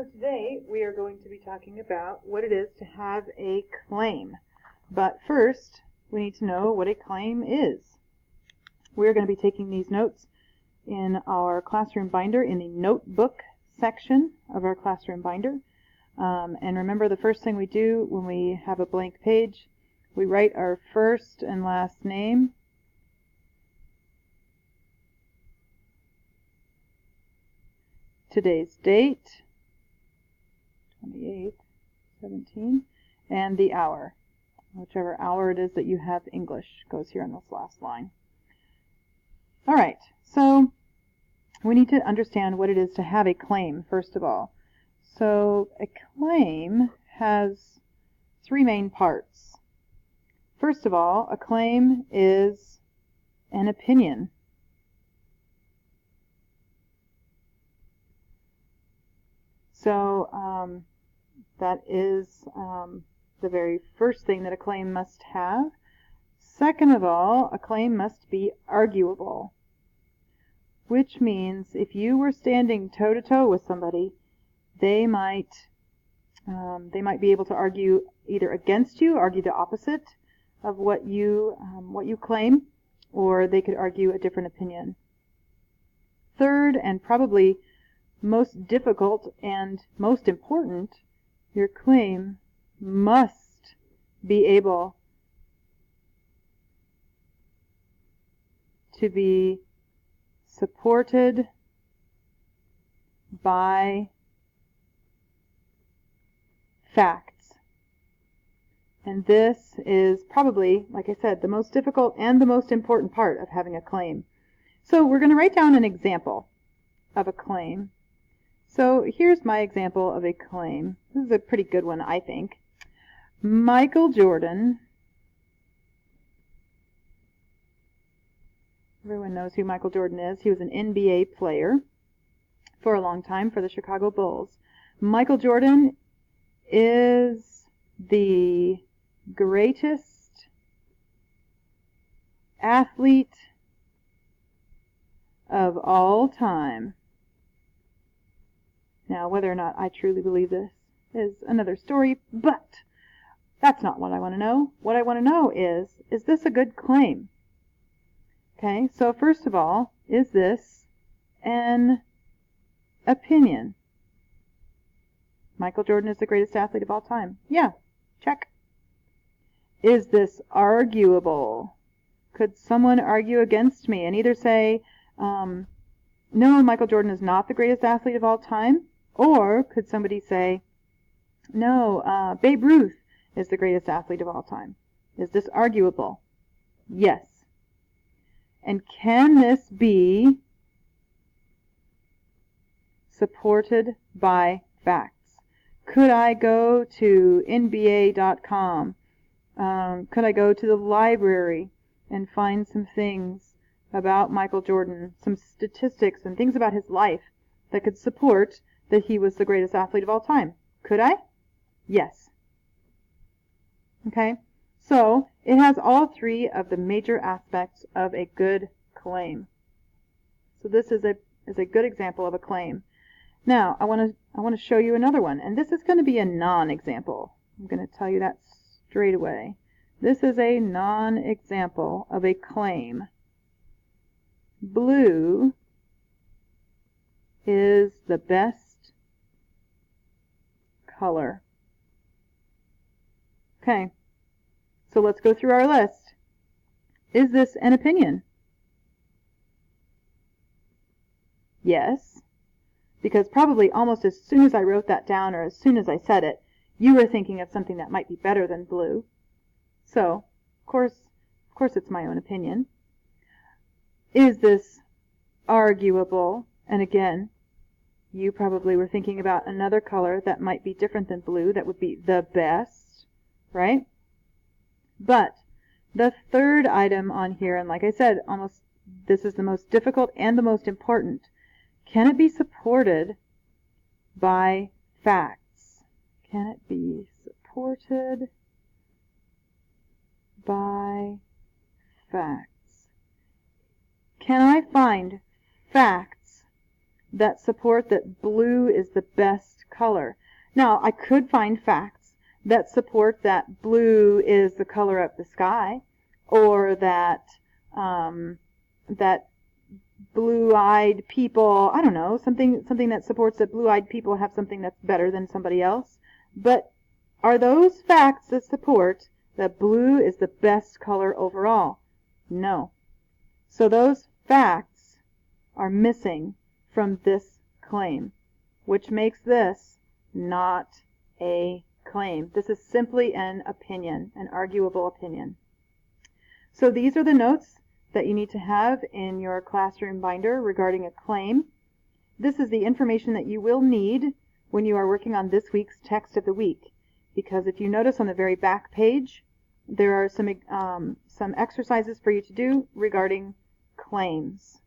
So today we are going to be talking about what it is to have a claim. But first, we need to know what a claim is. We're going to be taking these notes in our classroom binder in the notebook section of our classroom binder. And remember, the first thing we do when we have a blank page, we write our first and last name, today's date, 28/17, and the hour. Whichever hour it is that you have English goes here on this last line. All right, so we need to understand what it is to have a claim, first of all. So a claim has three main parts. First of all, a claim is an opinion. So that is the very first thing that a claim must have. Second of all, a claim must be arguable, which means if you were standing toe-to-toe with somebody, they might be able to argue either against you, argue the opposite of what you claim, or they could argue a different opinion. Third, and probably most difficult and most important, your claim must be able to be supported by facts. And this is probably, like I said, the most difficult and the most important part of having a claim. So we're going to write down an example of a claim. So here's my example of a claim. This is a pretty good one, I think. Michael Jordan, everyone knows who Michael Jordan is. He was an NBA player for a long time for the Chicago Bulls. Michael Jordan is the greatest athlete of all time. Now, whether or not I truly believe this is another story, but that's not what I want to know. What I want to know is this a good claim? Okay, so first of all, is this an opinion? Michael Jordan is the greatest athlete of all time. Yeah, check. Is this arguable? Could someone argue against me and either say, no, Michael Jordan is not the greatest athlete of all time? Or could somebody say, no, Babe Ruth is the greatest athlete of all time? Is this arguable? Yes. And can this be supported by facts? Could I go to NBA.com? Could I go to the library and find some things about Michael Jordan, some statistics and things about his life that could support that he was the greatest athlete of all time? Could I? Yes. Okay, so it has all three of the major aspects of a good claim. So this is a good example of a claim. Now I want to show you another one, and this is going to be a non-example. I'm going to tell you that straight away. This is a non-example of a claim. Blue is the best color. Okay, so let's go through our list. Is this an opinion? Yes, because probably almost as soon as I wrote that down or as soon as I said it, you were thinking of something that might be better than blue. So, of course it's my own opinion. Is this arguable? And again, you probably were thinking about another color that might be different than blue, that would be the best, right? But the third item on here, and like I said, this is the most difficult and the most important. Can it be supported by facts? Can it be supported by facts? Can I find facts that support that blue is the best color. Now, I could find facts that support that blue is the color of the sky, or that that blue-eyed people, I don't know, something that supports that blue-eyed people have something that's better than somebody else. But are those facts that support that blue is the best color overall? No. So those facts are missing from this claim, which makes this not a claim. This is simply an opinion, an arguable opinion. So these are the notes that you need to have in your classroom binder regarding a claim. This is the information that you will need when you are working on this week's text of the week, because if you notice on the very back page, there are some exercises for you to do regarding claims.